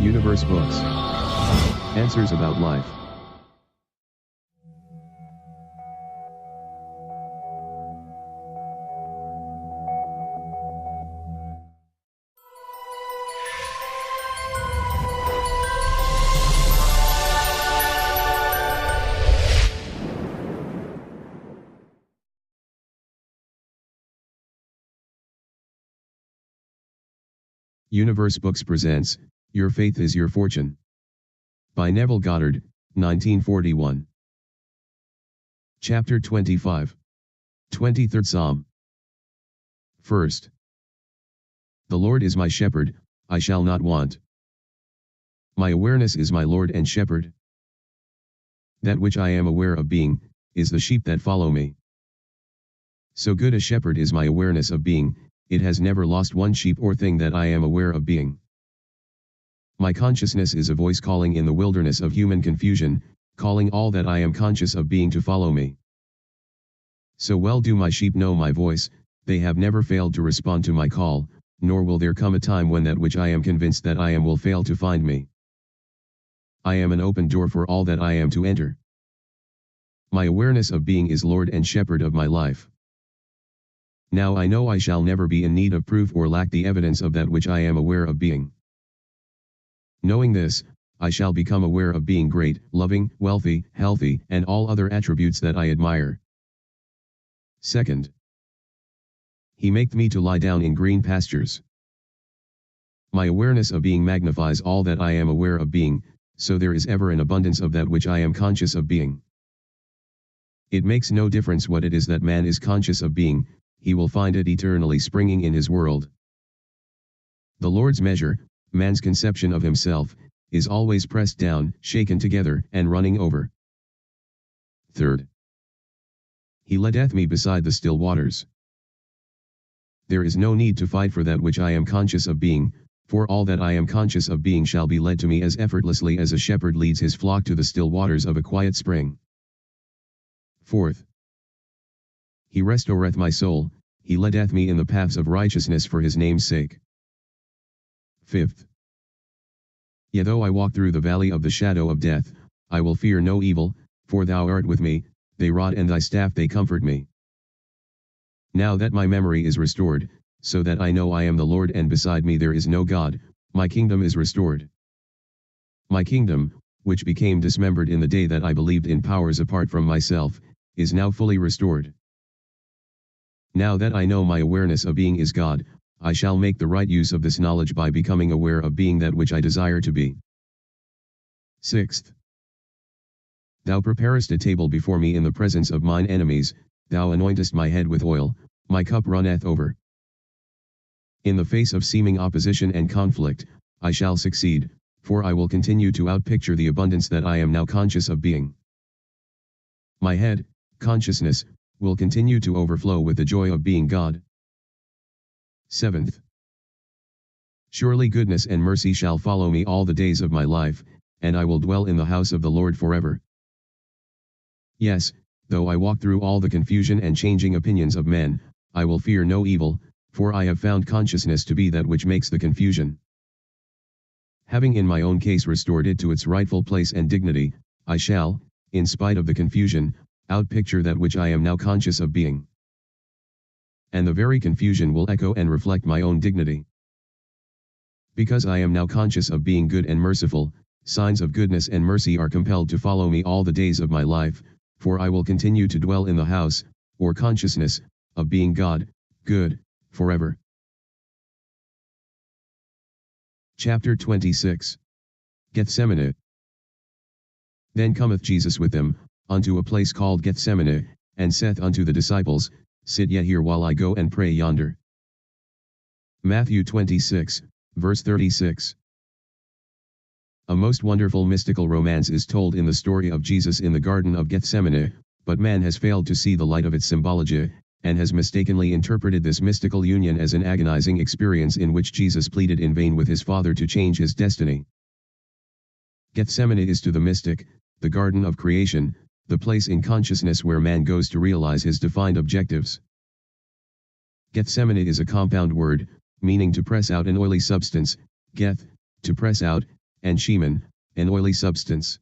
Universe Books. Answers about life. Universe Books presents, Your Faith is Your Fortune. By Neville Goddard, 1941. Chapter 25. 23rd Psalm. First. The Lord is my shepherd, I shall not want. My awareness is my Lord and shepherd. That which I am aware of being, is the sheep that follow me. So good a shepherd is my awareness of being, it has never lost one sheep or thing that I am aware of being. My consciousness is a voice calling in the wilderness of human confusion, calling all that I am conscious of being to follow me. So well do my sheep know my voice, they have never failed to respond to my call, nor will there come a time when that which I am convinced that I am will fail to find me. I am an open door for all that I am to enter. My awareness of being is Lord and Shepherd of my life. Now I know I shall never be in need of proof or lack the evidence of that which I am aware of being. Knowing this, I shall become aware of being great, loving, wealthy, healthy, and all other attributes that I admire. Second. He maketh me to lie down in green pastures. My awareness of being magnifies all that I am aware of being, so there is ever an abundance of that which I am conscious of being. It makes no difference what it is that man is conscious of being, he will find it eternally springing in his world. The Lord's measure, man's conception of himself, is always pressed down, shaken together, and running over. Third. He leadeth me beside the still waters. There is no need to fight for that which I am conscious of being, for all that I am conscious of being shall be led to me as effortlessly as a shepherd leads his flock to the still waters of a quiet spring. Fourth. He restoreth my soul, he leadeth me in the paths of righteousness for his name's sake. Fifth. Yea, though I walk through the valley of the shadow of death, I will fear no evil, for thou art with me, thy rod and thy staff they comfort me. Now that my memory is restored, so that I know I am the Lord and beside me there is no God, my kingdom is restored. My kingdom, which became dismembered in the day that I believed in powers apart from myself, is now fully restored. Now that I know my awareness of being is God, I shall make the right use of this knowledge by becoming aware of being that which I desire to be. Sixth. Thou preparest a table before me in the presence of mine enemies, thou anointest my head with oil, my cup runneth over. In the face of seeming opposition and conflict, I shall succeed, for I will continue to outpicture the abundance that I am now conscious of being. My head, consciousness, will continue to overflow with the joy of being God. Seventh. Surely goodness and mercy shall follow me all the days of my life, and I will dwell in the house of the Lord forever. Yes, though I walk through all the confusion and changing opinions of men, I will fear no evil, for I have found consciousness to be that which makes the confusion. Having in my own case restored it to its rightful place and dignity, I shall, in spite of the confusion, outpicture that which I am now conscious of being. And the very confusion will echo and reflect my own dignity. Because I am now conscious of being good and merciful, signs of goodness and mercy are compelled to follow me all the days of my life, for I will continue to dwell in the house, or consciousness, of being God, good, forever. Chapter 26. Gethsemane. Then cometh Jesus with them, unto a place called Gethsemane, and saith unto the disciples, Sit yet here while I go and pray yonder. Matthew 26, verse 36. A most wonderful mystical romance is told in the story of Jesus in the Garden of Gethsemane, but man has failed to see the light of its symbology, and has mistakenly interpreted this mystical union as an agonizing experience in which Jesus pleaded in vain with his Father to change his destiny. Gethsemane is to the mystic, the garden of creation, the place in consciousness where man goes to realize his defined objectives. Gethsemane is a compound word, meaning to press out an oily substance, geth, to press out, and shemen, an oily substance.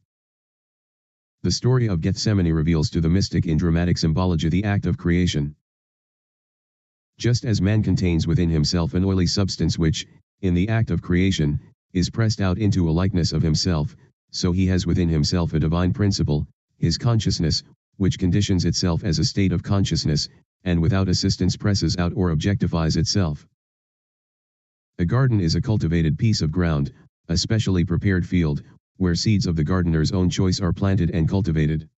The story of Gethsemane reveals to the mystic in dramatic symbology the act of creation. Just as man contains within himself an oily substance which, in the act of creation, is pressed out into a likeness of himself, so he has within himself a divine principle, his consciousness, which conditions itself as a state of consciousness, and without assistance presses out or objectifies itself. A garden is a cultivated piece of ground, a specially prepared field, where seeds of the gardener's own choice are planted and cultivated.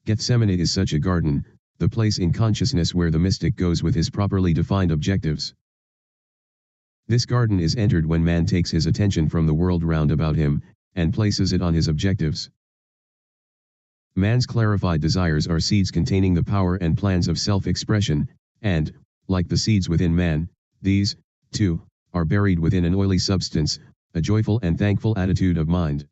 Gethsemane is such a garden, the place in consciousness where the mystic goes with his properly defined objectives. This garden is entered when man takes his attention from the world round about him, and places it on his objectives. Man's clarified desires are seeds containing the power and plans of self-expression, and, like the seeds within man, these, too, are buried within an oily substance, a joyful and thankful attitude of mind.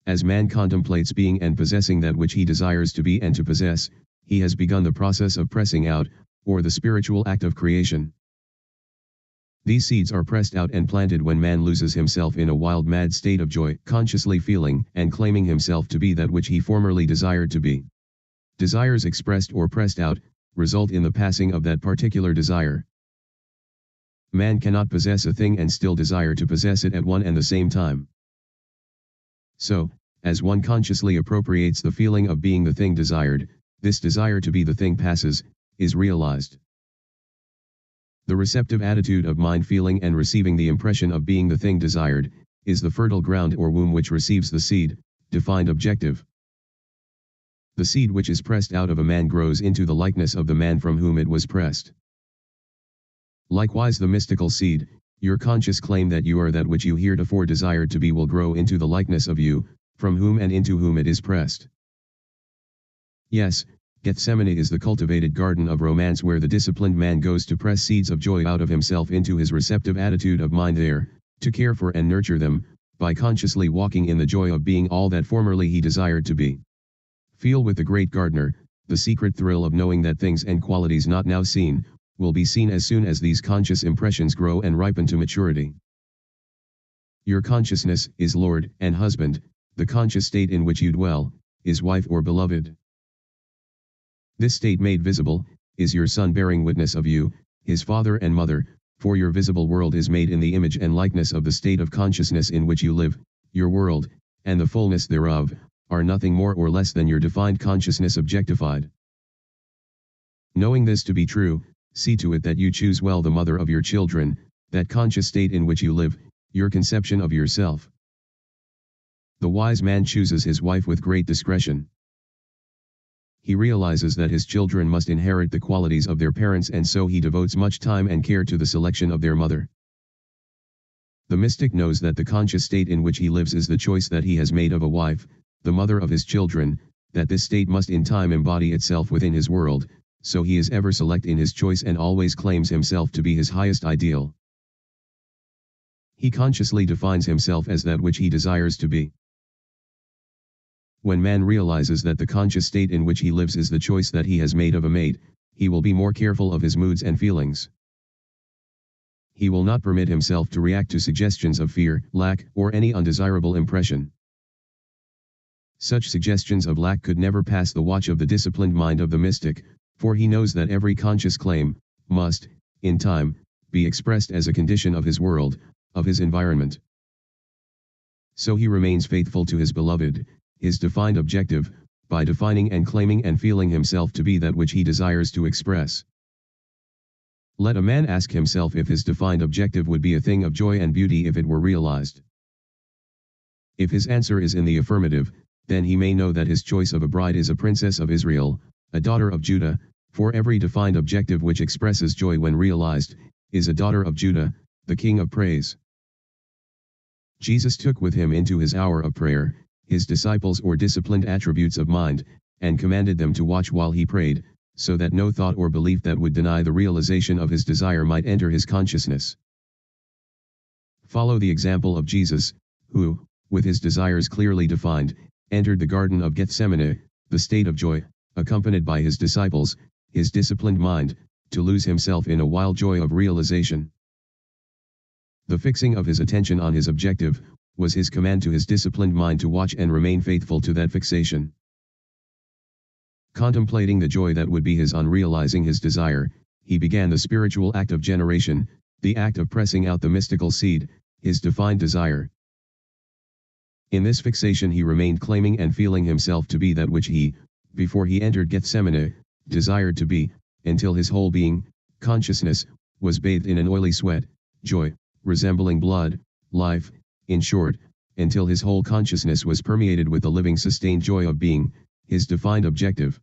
As man contemplates being and possessing that which he desires to be and to possess, he has begun the process of pressing out, or the spiritual act of creation. These seeds are pressed out and planted when man loses himself in a wild mad state of joy, consciously feeling and claiming himself to be that which he formerly desired to be. Desires expressed or pressed out, result in the passing of that particular desire. Man cannot possess a thing and still desire to possess it at one and the same time. So, as one consciously appropriates the feeling of being the thing desired, this desire to be the thing passes, is realized. The receptive attitude of mind feeling and receiving the impression of being the thing desired, is the fertile ground or womb which receives the seed, defined objective. The seed which is pressed out of a man grows into the likeness of the man from whom it was pressed. Likewise the mystical seed, your conscious claim that you are that which you heretofore desired to be will grow into the likeness of you, from whom and into whom it is pressed. Yes, Gethsemane is the cultivated garden of romance where the disciplined man goes to press seeds of joy out of himself into his receptive attitude of mind there, to care for and nurture them, by consciously walking in the joy of being all that formerly he desired to be. Feel with the great gardener, the secret thrill of knowing that things and qualities not now seen, will be seen as soon as these conscious impressions grow and ripen to maturity. Your consciousness is Lord and husband, the conscious state in which you dwell, is wife or beloved. This state made visible, is your Son bearing witness of you, his father and mother, for your visible world is made in the image and likeness of the state of consciousness in which you live, your world, and the fullness thereof, are nothing more or less than your defined consciousness objectified. Knowing this to be true, see to it that you choose well the mother of your children, that conscious state in which you live, your conception of yourself. The wise man chooses his wife with great discretion. He realizes that his children must inherit the qualities of their parents and so he devotes much time and care to the selection of their mother. The mystic knows that the conscious state in which he lives is the choice that he has made of a wife, the mother of his children, that this state must in time embody itself within his world, so he is ever select in his choice and always claims himself to be his highest ideal. He consciously defines himself as that which he desires to be. When man realizes that the conscious state in which he lives is the choice that he has made of a mate, he will be more careful of his moods and feelings. He will not permit himself to react to suggestions of fear, lack, or any undesirable impression. Such suggestions of lack could never pass the watch of the disciplined mind of the mystic, for he knows that every conscious claim, must, in time, be expressed as a condition of his world, of his environment. So he remains faithful to his beloved, his defined objective, by defining and claiming and feeling himself to be that which he desires to express. Let a man ask himself if his defined objective would be a thing of joy and beauty if it were realized. If his answer is in the affirmative, then he may know that his choice of a bride is a princess of Israel, a daughter of Judah, for every defined objective which expresses joy when realized, is a daughter of Judah, the King of praise. Jesus took with him into his hour of prayer, his disciples or disciplined attributes of mind, and commanded them to watch while he prayed, so that no thought or belief that would deny the realization of his desire might enter his consciousness. Follow the example of Jesus, who, with his desires clearly defined, entered the Garden of Gethsemane, the state of joy, accompanied by his disciples, his disciplined mind, to lose himself in a wild joy of realization. The fixing of his attention on his objective, was his command to his disciplined mind to watch and remain faithful to that fixation. Contemplating the joy that would be his on realizing his desire, he began the spiritual act of generation, the act of pressing out the mystical seed, his defined desire. In this fixation he remained claiming and feeling himself to be that which he, before he entered Gethsemane, desired to be, until his whole being, consciousness, was bathed in an oily sweat, joy, resembling blood, life, in short, until his whole consciousness was permeated with the living sustained joy of being, his defined objective.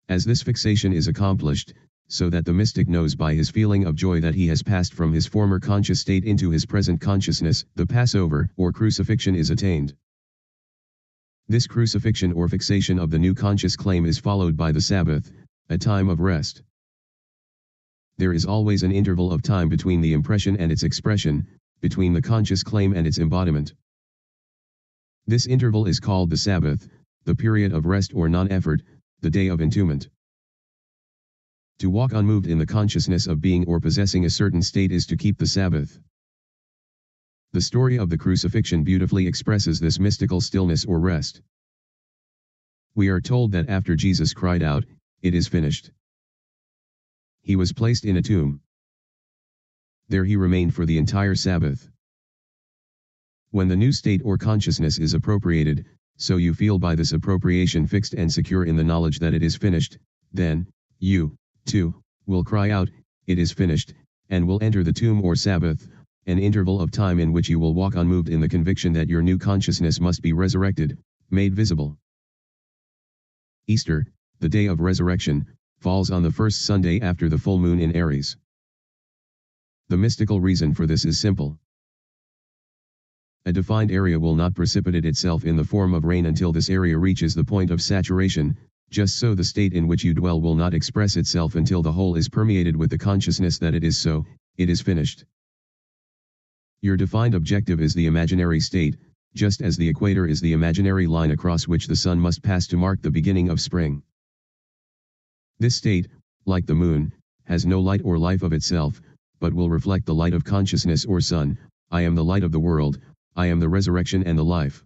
As this fixation is accomplished, so that the mystic knows by his feeling of joy that he has passed from his former conscious state into his present consciousness, the Passover or crucifixion is attained. This crucifixion or fixation of the new conscious claim is followed by the Sabbath, a time of rest. There is always an interval of time between the impression and its expression, between the conscious claim and its embodiment. This interval is called the Sabbath, the period of rest or non-effort, the day of entombment. To walk unmoved in the consciousness of being or possessing a certain state is to keep the Sabbath. The story of the crucifixion beautifully expresses this mystical stillness or rest. We are told that after Jesus cried out, "It is finished," he was placed in a tomb. There he remained for the entire Sabbath. When the new state or consciousness is appropriated, so you feel by this appropriation fixed and secure in the knowledge that it is finished, then, you, too, will cry out, "It is finished," and will enter the tomb or Sabbath, an interval of time in which you will walk unmoved in the conviction that your new consciousness must be resurrected, made visible. Easter, the day of resurrection, falls on the first Sunday after the full moon in Aries. The mystical reason for this is simple. A defined area will not precipitate itself in the form of rain until this area reaches the point of saturation, just so the state in which you dwell will not express itself until the whole is permeated with the consciousness that it is so, it is finished. Your defined objective is the imaginary state, just as the equator is the imaginary line across which the sun must pass to mark the beginning of spring. This state, like the moon, has no light or life of itself, but will reflect the light of consciousness or sun. I am the light of the world, I am the resurrection and the life.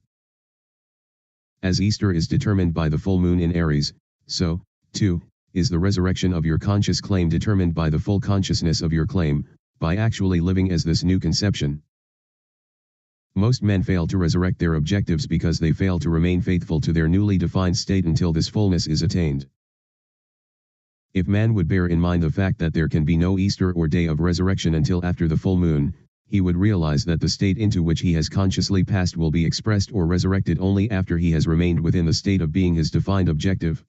As Easter is determined by the full moon in Aries, so, too, is the resurrection of your conscious claim determined by the full consciousness of your claim, by actually living as this new conception. Most men fail to resurrect their objectives because they fail to remain faithful to their newly defined state until this fullness is attained. If man would bear in mind the fact that there can be no Easter or day of resurrection until after the full moon, he would realize that the state into which he has consciously passed will be expressed or resurrected only after he has remained within the state of being his defined objective.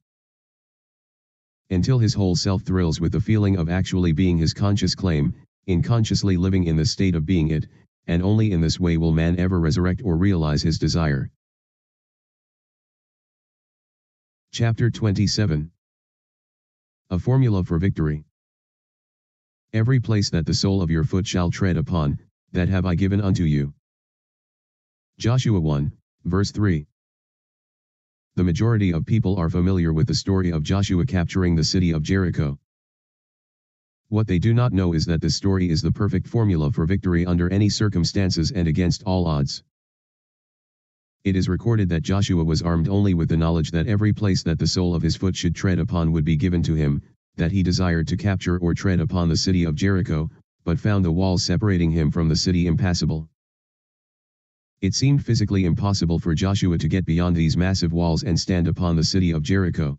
Until his whole self thrills with the feeling of actually being his conscious claim, in consciously living in the state of being it, and only in this way will man ever resurrect or realize his desire. Chapter 27. A Formula for Victory. Every place that the sole of your foot shall tread upon, that have I given unto you. Joshua 1, verse 3. The majority of people are familiar with the story of Joshua capturing the city of Jericho. What they do not know is that this story is the perfect formula for victory under any circumstances and against all odds. It is recorded that Joshua was armed only with the knowledge that every place that the sole of his foot should tread upon would be given to him, that he desired to capture or tread upon the city of Jericho, but found the walls separating him from the city impassable. It seemed physically impossible for Joshua to get beyond these massive walls and stand upon the city of Jericho.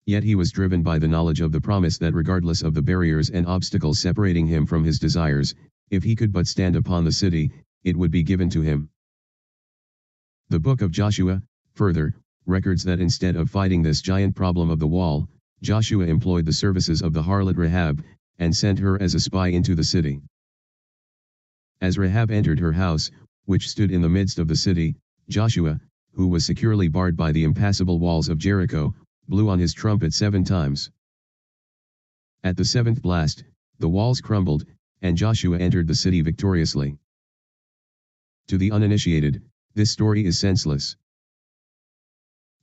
Yet he was driven by the knowledge of the promise that regardless of the barriers and obstacles separating him from his desires, if he could but stand upon the city, it would be given to him. The book of Joshua, further, records that instead of fighting this giant problem of the wall, Joshua employed the services of the harlot Rahab, and sent her as a spy into the city. As Rahab entered her house, which stood in the midst of the city, Joshua, who was securely barred by the impassable walls of Jericho, blew on his trumpet 7 times. At the 7th blast, the walls crumbled, and Joshua entered the city victoriously. To the uninitiated, this story is senseless.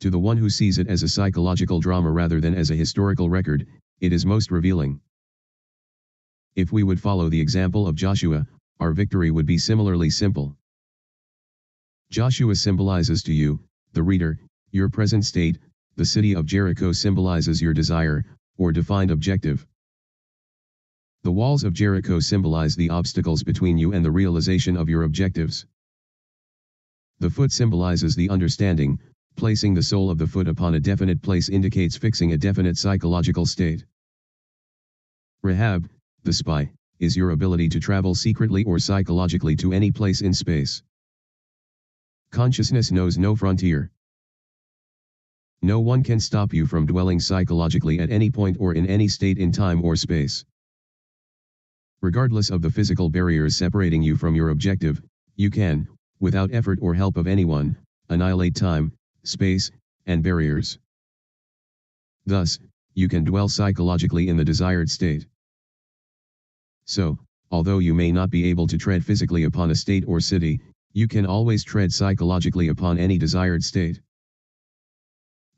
To the one who sees it as a psychological drama rather than as a historical record, it is most revealing. If we would follow the example of Joshua, our victory would be similarly simple. Joshua symbolizes to you, the reader, your present state, the city of Jericho symbolizes your desire, or defined objective. The walls of Jericho symbolize the obstacles between you and the realization of your objectives. The foot symbolizes the understanding, placing the sole of the foot upon a definite place indicates fixing a definite psychological state. Rahab, the spy, is your ability to travel secretly or psychologically to any place in space. Consciousness knows no frontier. No one can stop you from dwelling psychologically at any point or in any state in time or space. Regardless of the physical barriers separating you from your objective, you can, without effort or help of anyone, annihilate time, space, and barriers. Thus, you can dwell psychologically in the desired state. So, although you may not be able to tread physically upon a state or city, you can always tread psychologically upon any desired state.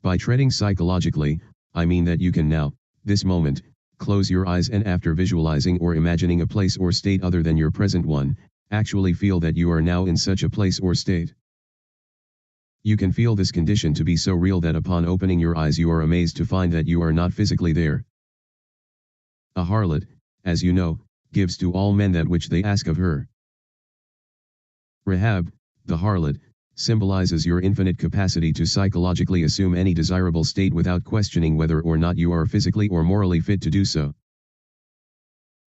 By treading psychologically, I mean that you can now, this moment, close your eyes and after visualizing or imagining a place or state other than your present one, actually feel that you are now in such a place or state. You can feel this condition to be so real that upon opening your eyes you are amazed to find that you are not physically there. A harlot, as you know, gives to all men that which they ask of her. Rahab, the harlot, symbolizes your infinite capacity to psychologically assume any desirable state without questioning whether or not you are physically or morally fit to do so.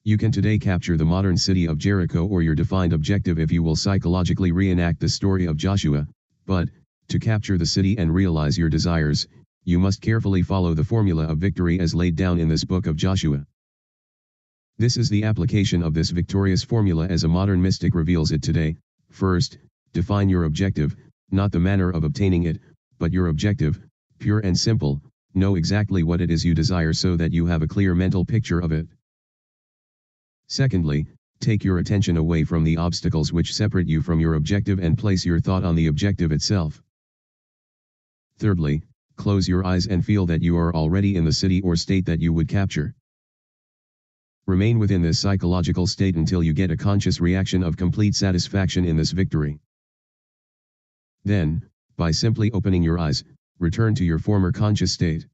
You can today capture the modern city of Jericho or your defined objective if you will psychologically reenact the story of Joshua, but, to capture the city and realize your desires, you must carefully follow the formula of victory as laid down in this book of Joshua. This is the application of this victorious formula as a modern mystic reveals it today. First, define your objective, not the manner of obtaining it, but your objective, pure and simple. Know exactly what it is you desire so that you have a clear mental picture of it. Secondly, take your attention away from the obstacles which separate you from your objective and place your thought on the objective itself. Thirdly, close your eyes and feel that you are already in the city or state that you would capture. Remain within this psychological state until you get a conscious reaction of complete satisfaction in this victory. Then, by simply opening your eyes, return to your former conscious state.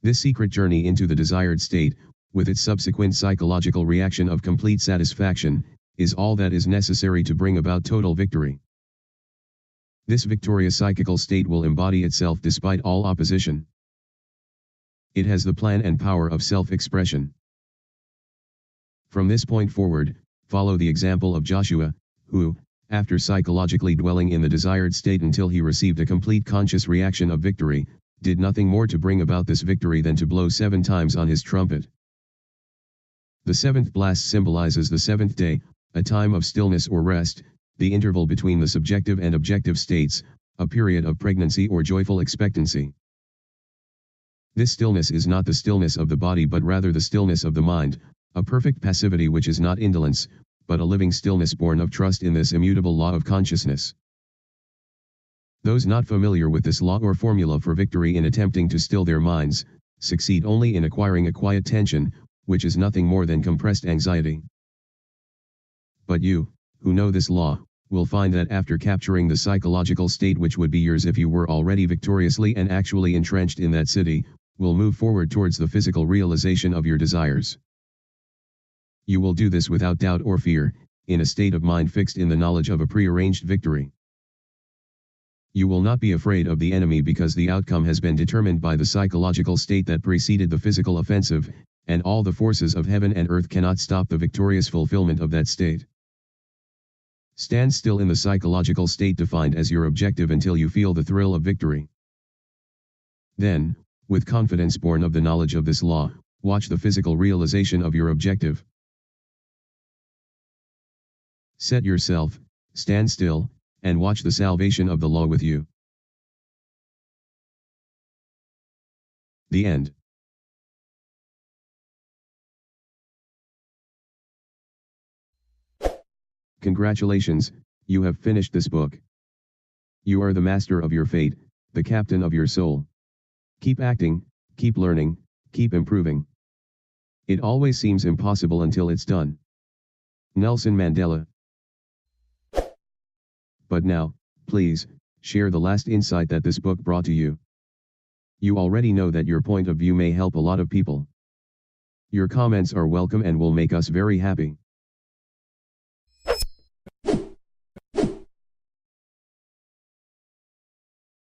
This secret journey into the desired state, with its subsequent psychological reaction of complete satisfaction, is all that is necessary to bring about total victory. This victorious psychical state will embody itself despite all opposition. It has the plan and power of self-expression. From this point forward, follow the example of Joshua, who, after psychologically dwelling in the desired state until he received a complete conscious reaction of victory, did nothing more to bring about this victory than to blow 7 times on his trumpet. The 7th blast symbolizes the 7th day, a time of stillness or rest, the interval between the subjective and objective states, a period of pregnancy or joyful expectancy. This stillness is not the stillness of the body but rather the stillness of the mind, a perfect passivity which is not indolence, but a living stillness born of trust in this immutable law of consciousness. Those not familiar with this law or formula for victory in attempting to still their minds, succeed only in acquiring a quiet tension, which is nothing more than compressed anxiety. But you, who know this law, will find that after capturing the psychological state which would be yours if you were already victoriously and actually entrenched in that city, will move forward towards the physical realization of your desires. You will do this without doubt or fear, in a state of mind fixed in the knowledge of a prearranged victory. You will not be afraid of the enemy because the outcome has been determined by the psychological state that preceded the physical offensive, and all the forces of heaven and earth cannot stop the victorious fulfillment of that state. Stand still in the psychological state defined as your objective until you feel the thrill of victory. Then, with confidence born of the knowledge of this law, watch the physical realization of your objective. Set yourself, stand still, and watch the salvation of the law with you. The end. Congratulations, you have finished this book. You are the master of your fate, the captain of your soul. Keep acting, keep learning, Keep improving. It always seems impossible until it's done. Nelson Mandela. But now, please, share the last insight that this book brought to you. You already know that your point of view may help a lot of people. Your comments are welcome and will make us very happy.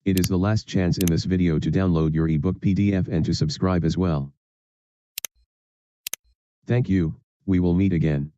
It is the last chance in this video to download your ebook PDF and to subscribe as well. Thank you, we will meet again.